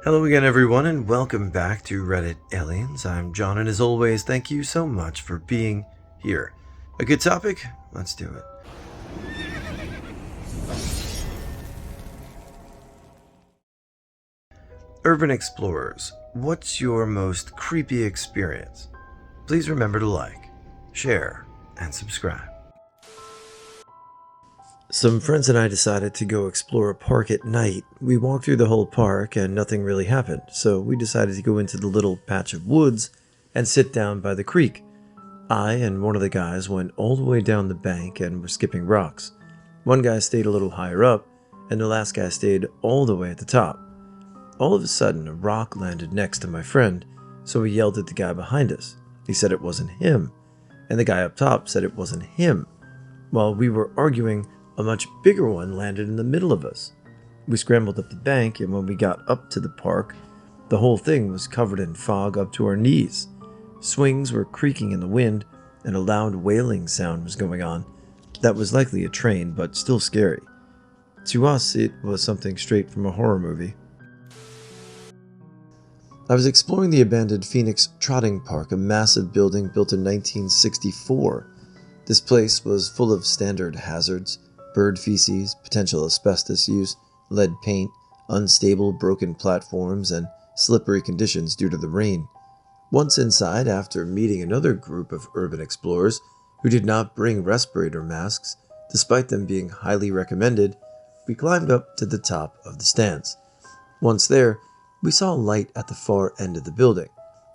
Hello again, everyone, and welcome back to Reddit Aliens. I'm John, and as always, thank you so much for being here. A good topic? Let's do it. Urban Explorers, what's your most creepy experience? Please remember to like, share, and subscribe. Some friends and I decided to go explore a park at night. We walked through the whole park and nothing really happened, so we decided to go into the little patch of woods and sit down by the creek. I and one of the guys went all the way down the bank and were skipping rocks. One guy stayed a little higher up, and the last guy stayed all the way at the top. All of a sudden, a rock landed next to my friend, so we yelled at the guy behind us. He said it wasn't him, and the guy up top said it wasn't him. While we were arguing, a much bigger one landed in the middle of us. We scrambled up the bank, and when we got up to the park, the whole thing was covered in fog up to our knees. Swings were creaking in the wind, and a loud wailing sound was going on. That was likely a train, but still scary. To us, it was something straight from a horror movie. I was exploring the abandoned Phoenix Trotting Park, a massive building built in 1964. This place was full of standard hazards: bird feces, potential asbestos use, lead paint, unstable broken platforms, and slippery conditions due to the rain. Once inside, after meeting another group of urban explorers who did not bring respirator masks, despite them being highly recommended, we climbed up to the top of the stands. Once there, we saw a light at the far end of the building.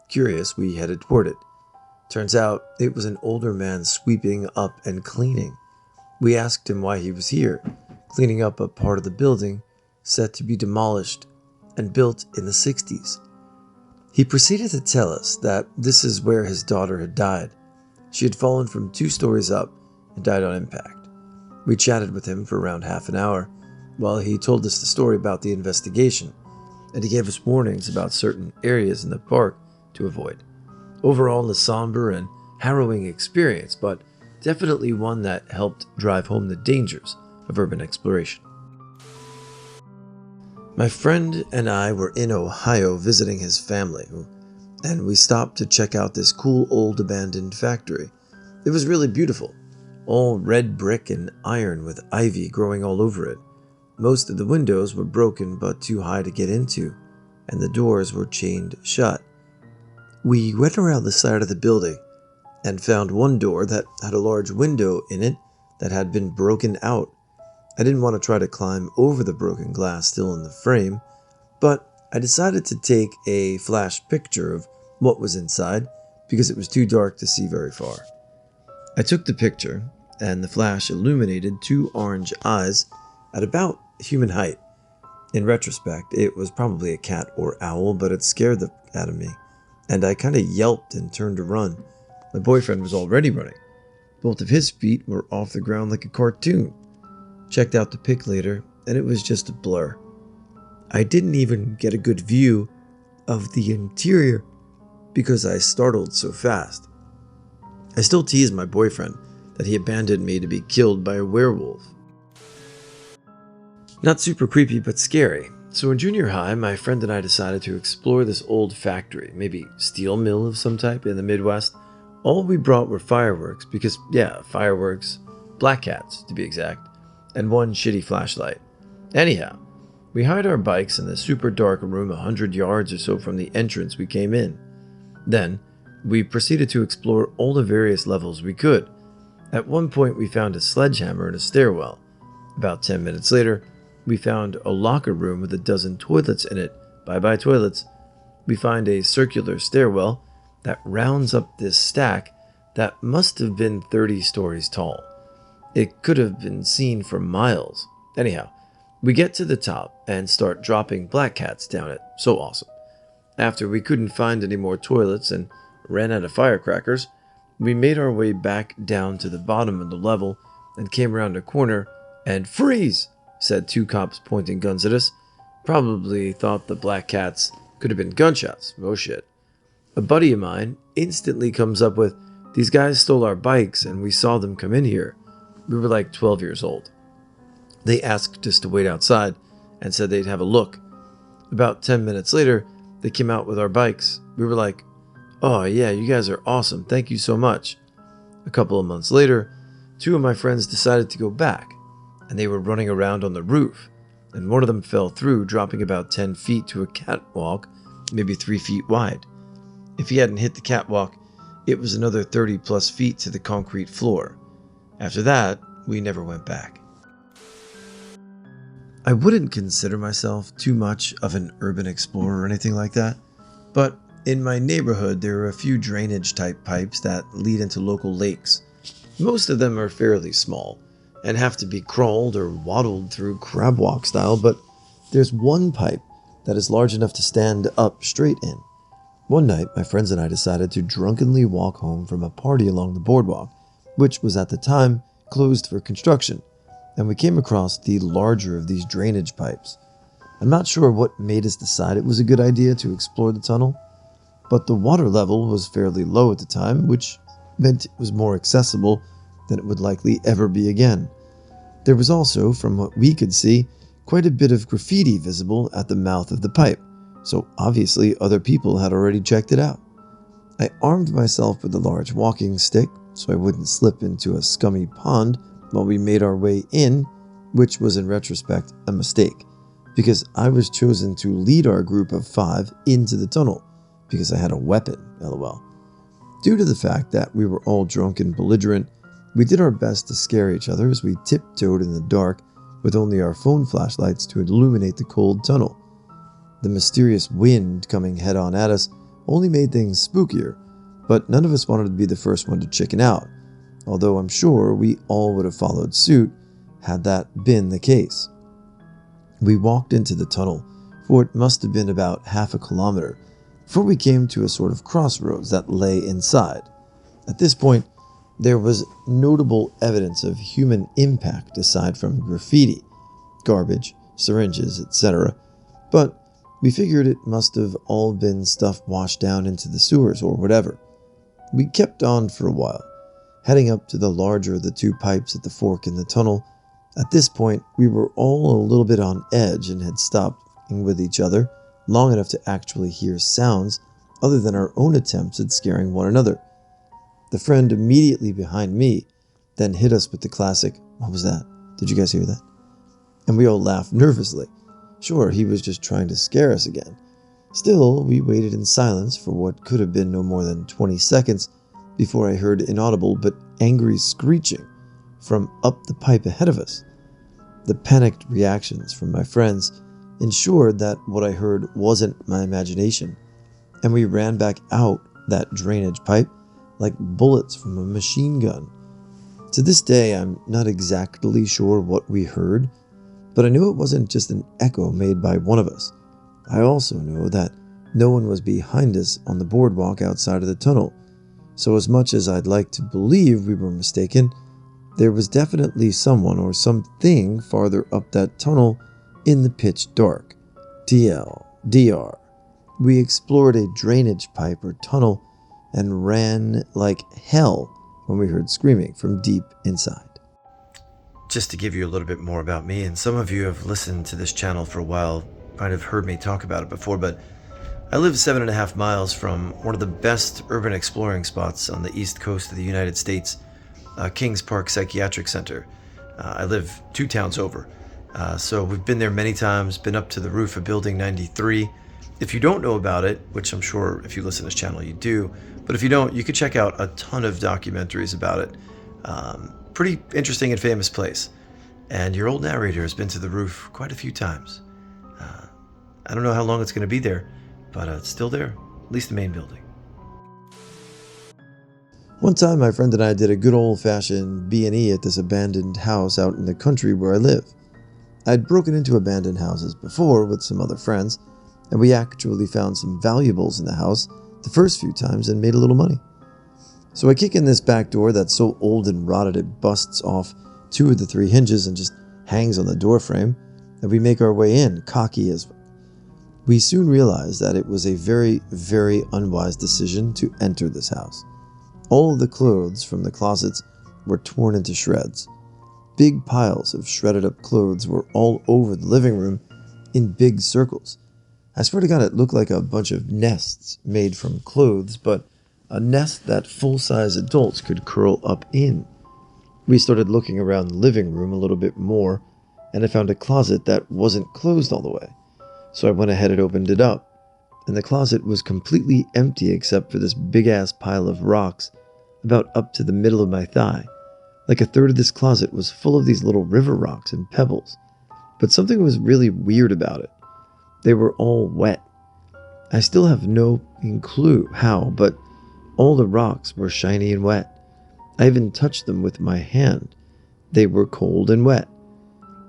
Curious, we headed toward it. Turns out, it was an older man sweeping up and cleaning. We asked him why he was here, cleaning up a part of the building set to be demolished and built in the 60s. He proceeded to tell us that this is where his daughter had died. She had fallen from 2 stories up and died on impact. We chatted with him for around half an hour while he told us the story about the investigation, and he gave us warnings about certain areas in the park to avoid. Overall, a somber and harrowing experience, but definitely one that helped drive home the dangers of urban exploration. My friend and I were in Ohio visiting his family, and we stopped to check out this cool old abandoned factory. It was really beautiful, all red brick and iron with ivy growing all over it. Most of the windows were broken but too high to get into, and the doors were chained shut. We went around the side of the building and found one door that had a large window in it that had been broken out. I didn't want to try to climb over the broken glass still in the frame, but I decided to take a flash picture of what was inside because it was too dark to see very far. I took the picture, and the flash illuminated 2 orange eyes at about human height. In retrospect, it was probably a cat or owl, but it scared the out of me, and I kind of yelped and turned to run. My boyfriend was already running. Both of his feet were off the ground like a cartoon. Checked out the pic later, and it was just a blur. I didn't even get a good view of the interior because I startled so fast. I still tease my boyfriend that he abandoned me to be killed by a werewolf. Not super creepy, but scary. So in junior high, my friend and I decided to explore this old factory, maybe steel mill of some type in the Midwest. All we brought were fireworks because, fireworks, black cats to be exact, and 1 shitty flashlight. Anyhow, we hired our bikes in the super dark room 100 yards or so from the entrance we came in. Then, we proceeded to explore all the various levels we could. At one point, we found a sledgehammer in a stairwell. About 10 minutes later, we found a locker room with 12 toilets in it. Bye-bye toilets. We find a circular stairwell that rounds up this stack that must have been 30 stories tall. It could have been seen for miles. Anyhow, we get to the top and start dropping black cats down it. So awesome. After we couldn't find any more toilets and ran out of firecrackers, we made our way back down to the bottom of the level and came around a corner and "Freeze!" said 2 cops pointing guns at us. Probably thought the black cats could have been gunshots. Oh shit. A buddy of mine instantly comes up with, "These guys stole our bikes and we saw them come in here." We were like 12 years old. They asked us to wait outside and said they'd have a look. About 10 minutes later, they came out with our bikes. We were like, "Oh yeah, you guys are awesome. Thank you so much." A couple of months later, two of my friends decided to go back, and they were running around on the roof, and one of them fell through, dropping about 10 feet to a catwalk, maybe 3 feet wide. If he hadn't hit the catwalk, it was another 30 plus feet to the concrete floor. After that, we never went back. I wouldn't consider myself too much of an urban explorer or anything like that, but in my neighborhood there are a few drainage type pipes that lead into local lakes. Most of them are fairly small and have to be crawled or waddled through crab walk style, but there's one pipe that is large enough to stand up straight in. One night, my friends and I decided to drunkenly walk home from a party along the boardwalk, which was at the time closed for construction, and we came across the larger of these drainage pipes. I'm not sure what made us decide it was a good idea to explore the tunnel, but the water level was fairly low at the time, which meant it was more accessible than it would likely ever be again. There was also, from what we could see, quite a bit of graffiti visible at the mouth of the pipe, so obviously other people had already checked it out. I armed myself with a large walking stick so I wouldn't slip into a scummy pond while we made our way in, which was in retrospect a mistake, because I was chosen to lead our group of 5 into the tunnel because I had a weapon, lol. Due to the fact that we were all drunk and belligerent, we did our best to scare each other as we tiptoed in the dark with only our phone flashlights to illuminate the cold tunnel. The mysterious wind coming head on at us only made things spookier, but none of us wanted to be the first one to chicken out, although I'm sure we all would have followed suit had that been the case. We walked into the tunnel for it must have been about half a kilometer before we came to a sort of crossroads that lay inside. At this point, there was notable evidence of human impact aside from graffiti, garbage, syringes, etc., but we figured it must have all been stuff washed down into the sewers or whatever. We kept on for a while, heading up to the larger of the 2 pipes at the fork in the tunnel. At this point, we were all a little bit on edge and had stopped fucking with each other long enough to actually hear sounds other than our own attempts at scaring one another. The friend immediately behind me then hit us with the classic, "What was that? Did you guys hear that?" And we all laughed nervously. Sure, he was just trying to scare us again. Still, we waited in silence for what could have been no more than 20 seconds before I heard inaudible but angry screeching from up the pipe ahead of us. The panicked reactions from my friends ensured that what I heard wasn't my imagination, and we ran back out that drainage pipe like bullets from a machine gun. To this day, I'm not exactly sure what we heard, but I knew it wasn't just an echo made by one of us. I also know that no one was behind us on the boardwalk outside of the tunnel, so as much as I'd like to believe we were mistaken, there was definitely someone or something farther up that tunnel in the pitch dark. TLDR. We explored a drainage pipe or tunnel and ran like hell when we heard screaming from deep inside. Just to give you a little bit more about me, and some of you have listened to this channel for a while, might have heard me talk about it before, but I live 7.5 miles from one of the best urban exploring spots on the east coast of the United States, Kings Park Psychiatric Center. I live 2 towns over, so we've been there many times, been up to the roof of Building 93. If you don't know about it, which I'm sure if you listen to this channel you do, but if you don't, you could check out a ton of documentaries about it. Pretty interesting and famous place. And your old narrator has been to the roof quite a few times. I don't know how long it's going to be there, but it's still there, at least the main building. One time my friend and I did a good old-fashioned B&E at this abandoned house out in the country where I live. I'd broken into abandoned houses before with some other friends, and we actually found some valuables in the house the first few times and made a little money. So I kick in this back door that's so old and rotted it busts off 2 of the 3 hinges and just hangs on the door frame, and we make our way in, cocky as fuck. We soon realized that it was a very, very unwise decision to enter this house. All of the clothes from the closets were torn into shreds. Big piles of shredded up clothes were all over the living room in big circles. I swear to God, it looked like a bunch of nests made from clothes, but a nest that full-size adults could curl up in. We started looking around the living room a little bit more, and I found a closet that wasn't closed all the way. So I went ahead and opened it up, and the closet was completely empty except for this big-ass pile of rocks about up to the middle of my thigh. Like a third of this closet was full of these little river rocks and pebbles. But something was really weird about it. They were all wet. I still have no clue how, but all the rocks were shiny and wet. I even touched them with my hand. They were cold and wet.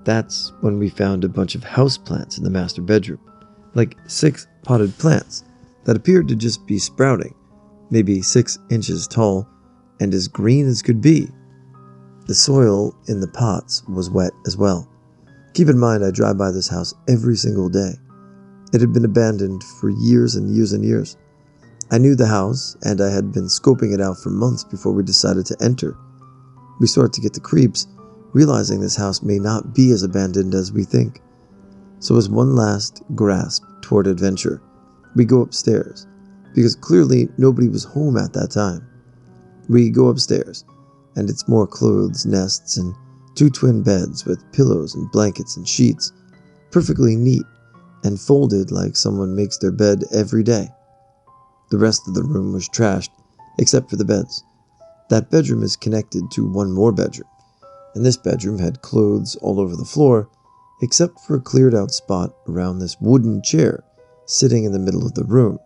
That's when we found a bunch of houseplants in the master bedroom. Like 6 potted plants that appeared to just be sprouting, maybe 6 inches tall and as green as could be. The soil in the pots was wet as well. Keep in mind, I drive by this house every single day. It had been abandoned for years and years and years. I knew the house, and I had been scoping it out for months before we decided to enter. We started to get the creeps, realizing this house may not be as abandoned as we think. So as one last grasp toward adventure, we go upstairs, because clearly nobody was home at that time. We go upstairs, and it's more clothes, nests, and 2 twin beds with pillows and blankets and sheets, perfectly neat and folded like someone makes their bed every day. The rest of the room was trashed, except for the beds. That bedroom is connected to one more bedroom, and this bedroom had clothes all over the floor, except for a cleared out spot around this wooden chair sitting in the middle of the room.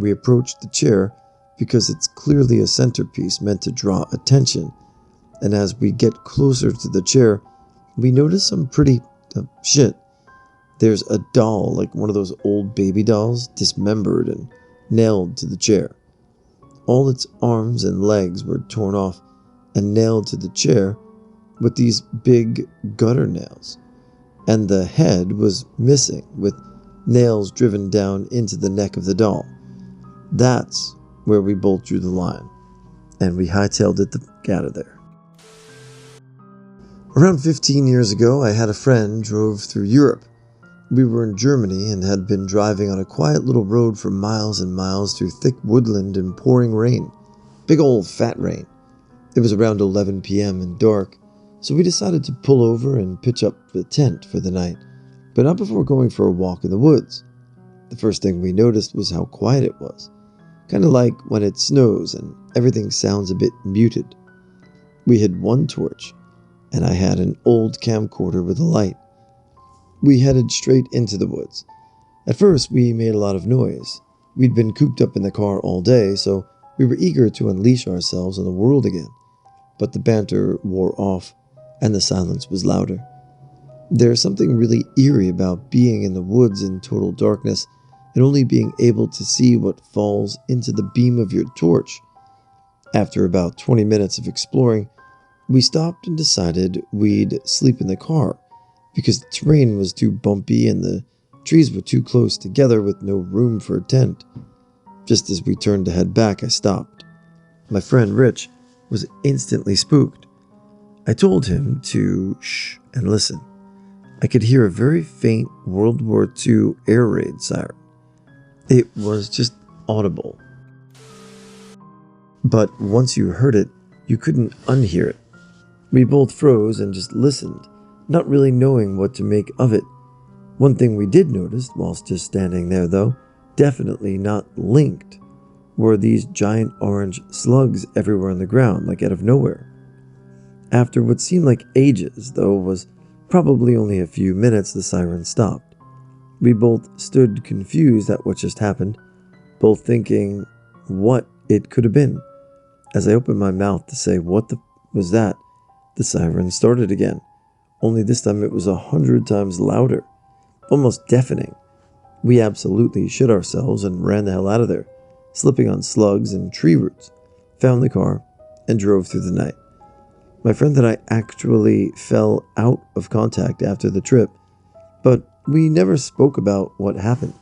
We approached the chair because it's clearly a centerpiece meant to draw attention, and as we get closer to the chair, we notice some pretty shit. There's a doll, like one of those old baby dolls, dismembered and nailed to the chair. All its arms and legs were torn off and nailed to the chair with these big gutter nails, and the head was missing with nails driven down into the neck of the doll. That's where we both drew the line, and we hightailed it out of there. Around 15 years ago, I had a friend drove through Europe. We were in Germany and had been driving on a quiet little road for miles and miles through thick woodland and pouring rain. Big old fat rain. It was around 11 p.m. and dark, so we decided to pull over and pitch up the tent for the night, but not before going for a walk in the woods. The first thing we noticed was how quiet it was. Kind of like when it snows and everything sounds a bit muted. We had one torch, and I had an old camcorder with a light. We headed straight into the woods. At first, we made a lot of noise. We'd been cooped up in the car all day, so we were eager to unleash ourselves on the world again. But the banter wore off, and the silence was louder. There's something really eerie about being in the woods in total darkness and only being able to see what falls into the beam of your torch. After about 20 minutes of exploring, we stopped and decided we'd sleep in the car, because the terrain was too bumpy and the trees were too close together with no room for a tent. Just as we turned to head back, I stopped. My friend Rich was instantly spooked. I told him to shh and listen. I could hear a very faint World War II air raid siren. It was just audible. But once you heard it, you couldn't unhear it. We both froze and just listened, not really knowing what to make of it. One thing we did notice whilst just standing there, though, definitely not linked, were these giant orange slugs everywhere on the ground, like out of nowhere. After what seemed like ages, though was probably only a few minutes, the siren stopped. We both stood confused at what just happened, both thinking what it could have been. As I opened my mouth to say, "What the was that?" the siren started again. Only this time it was 100 times louder, almost deafening. We absolutely shit ourselves and ran the hell out of there, slipping on slugs and tree roots, found the car, and drove through the night. My friend and I actually fell out of contact after the trip, but we never spoke about what happened.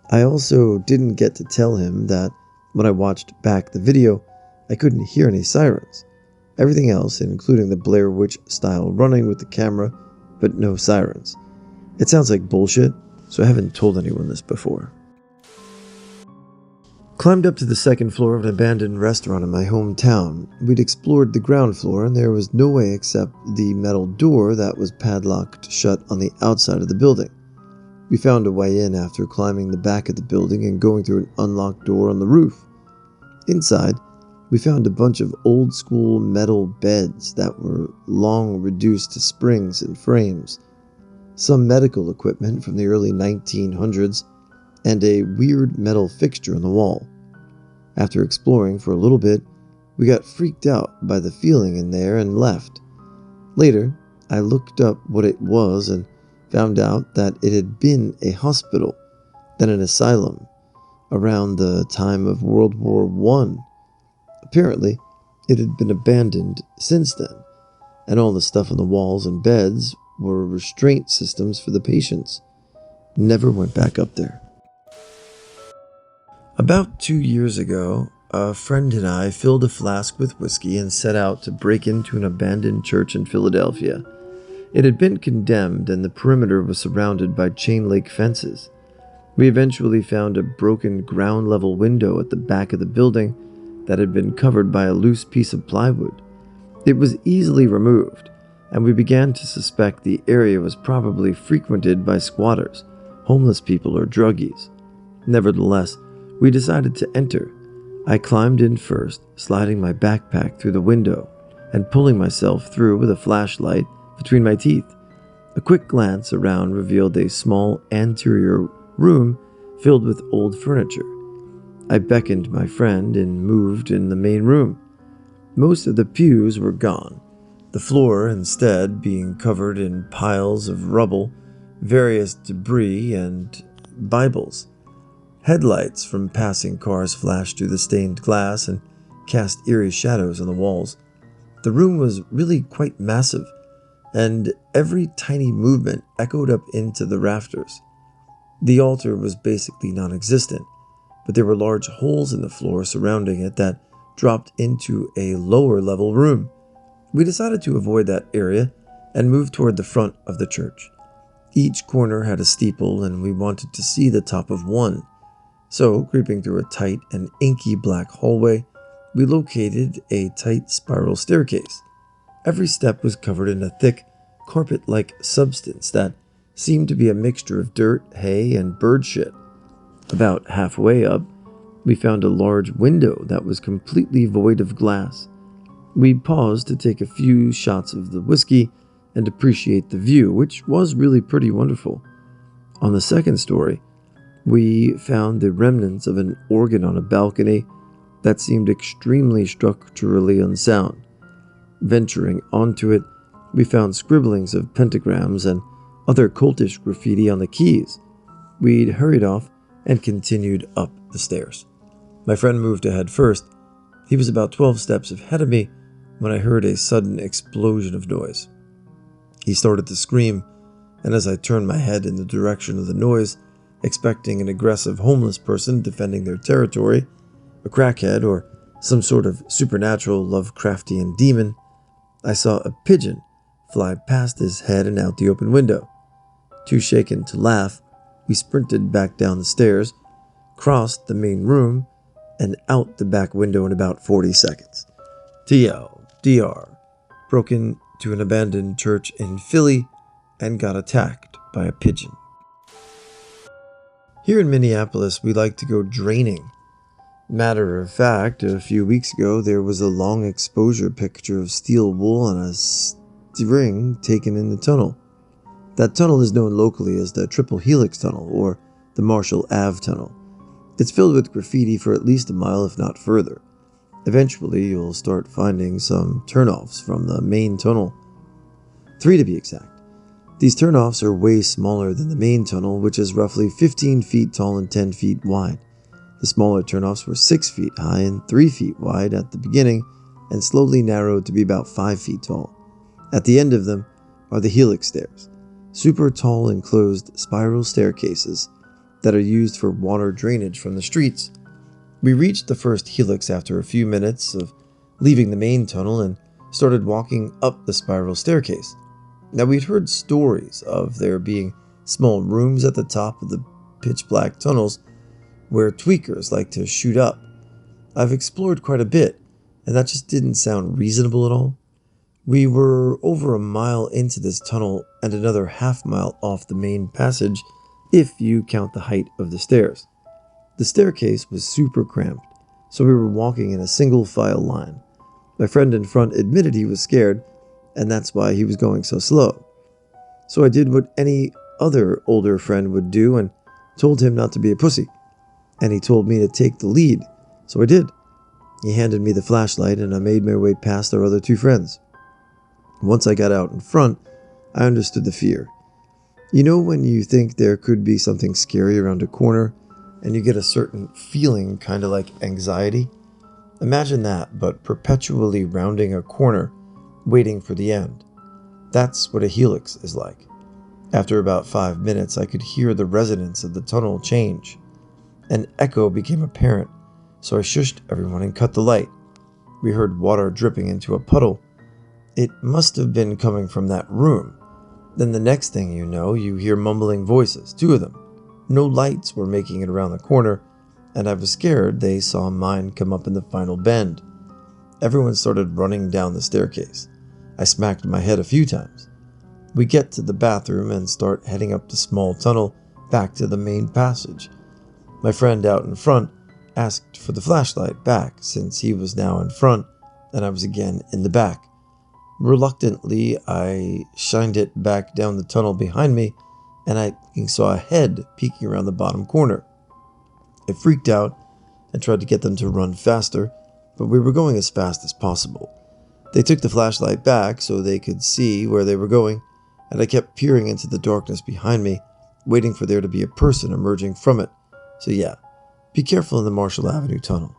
I also didn't get to tell him that when I watched back the video, I couldn't hear any sirens. Everything else, including the Blair Witch style running with the camera, but no sirens. It sounds like bullshit, so I haven't told anyone this before. Climbed up to the second floor of an abandoned restaurant in my hometown. We'd explored the ground floor, and there was no way except the metal door that was padlocked shut on the outside of the building. We found a way in after climbing the back of the building and going through an unlocked door on the roof. Inside, we found a bunch of old-school metal beds that were long reduced to springs and frames, some medical equipment from the early 1900s, and a weird metal fixture on the wall. After exploring for a little bit, we got freaked out by the feeling in there and left. Later, I looked up what it was and found out that it had been a hospital, then an asylum, around the time of World War I. Apparently, it had been abandoned since then, and all the stuff on the walls and beds were restraint systems for the patients. Never went back up there. About 2 years ago, a friend and I filled a flask with whiskey and set out to break into an abandoned church in Philadelphia. It had been condemned and the perimeter was surrounded by chain-link fences. We eventually found a broken ground-level window at the back of the building that had been covered by a loose piece of plywood. It was easily removed, and we began to suspect the area was probably frequented by squatters, homeless people, or druggies. Nevertheless, we decided to enter. I climbed in first, sliding my backpack through the window and pulling myself through with a flashlight between my teeth. A quick glance around revealed a small anterior room filled with old furniture. I beckoned my friend and moved in the main room. Most of the pews were gone, the floor instead being covered in piles of rubble, various debris, and Bibles. Headlights from passing cars flashed through the stained glass and cast eerie shadows on the walls. The room was really quite massive, and every tiny movement echoed up into the rafters. The altar was basically non-existent, but there were large holes in the floor surrounding it that dropped into a lower-level room. We decided to avoid that area and move toward the front of the church. Each corner had a steeple, and we wanted to see the top of one. So, creeping through a tight and inky black hallway, we located a tight spiral staircase. Every step was covered in a thick, carpet-like substance that seemed to be a mixture of dirt, hay, and bird shit. About halfway up, we found a large window that was completely void of glass. We paused to take a few shots of the whiskey and appreciate the view, which was really pretty wonderful. On the second story, we found the remnants of an organ on a balcony that seemed extremely structurally unsound. Venturing onto it, we found scribblings of pentagrams and other cultish graffiti on the keys. We'd hurried off and continued up the stairs. My friend moved ahead first. He was about 12 steps ahead of me when I heard a sudden explosion of noise. He started to scream, and as I turned my head in the direction of the noise, expecting an aggressive homeless person defending their territory, a crackhead, or some sort of supernatural Lovecraftian demon, I saw a pigeon fly past his head and out the open window. Too shaken to laugh, we sprinted back down the stairs, crossed the main room, and out the back window in about 40 seconds. TLDR, broke into an abandoned church in Philly and got attacked by a pigeon. Here in Minneapolis, we like to go draining. Matter of fact, a few weeks ago, there was a long exposure picture of steel wool on a string taken in the tunnel. That tunnel is known locally as the Triple Helix Tunnel or the Marshall Ave Tunnel. It's filled with graffiti for at least a mile, if not further. Eventually, you'll start finding some turnoffs from the main tunnel. 3 to be exact. These turnoffs are way smaller than the main tunnel, which is roughly 15 feet tall and 10 feet wide. The smaller turnoffs were 6 feet high and 3 feet wide at the beginning, and slowly narrowed to be about 5 feet tall. At the end of them are the helix stairs, super tall enclosed spiral staircases that are used for water drainage from the streets. We reached the first helix after a few minutes of leaving the main tunnel and started walking up the spiral staircase. Now, we'd heard stories of there being small rooms at the top of the pitch-black tunnels where tweakers like to shoot up. I've explored quite a bit, and that just didn't sound reasonable at all. We were over a mile into this tunnel and another half-mile off the main passage if you count the height of the stairs. The staircase was super cramped, so we were walking in a single file line. My friend in front admitted he was scared, and that's why he was going so slow. So I did what any other older friend would do and told him not to be a pussy. And he told me to take the lead, so I did. He handed me the flashlight and I made my way past our other two friends. Once I got out in front, I understood the fear. You know when you think there could be something scary around a corner and you get a certain feeling kind of like anxiety? Imagine that, but perpetually rounding a corner, waiting for the end. That's what a helix is like. After about 5 minutes, I could hear the resonance of the tunnel change. An echo became apparent, so I shushed everyone and cut the light. We heard water dripping into a puddle. It must have been coming from that room. Then the next thing you know, you hear mumbling voices, 2 of them. No lights were making it around the corner, and I was scared they saw mine come up in the final bend. Everyone started running down the staircase. I smacked my head a few times. We get to the bathroom and start heading up the small tunnel back to the main passage. My friend out in front asked for the flashlight back since he was now in front and I was again in the back. Reluctantly, I shined it back down the tunnel behind me and I saw a head peeking around the bottom corner. I freaked out and tried to get them to run faster, but we were going as fast as possible. They took the flashlight back so they could see where they were going, and I kept peering into the darkness behind me, waiting for there to be a person emerging from it. So yeah, be careful in the Marshall Avenue tunnel.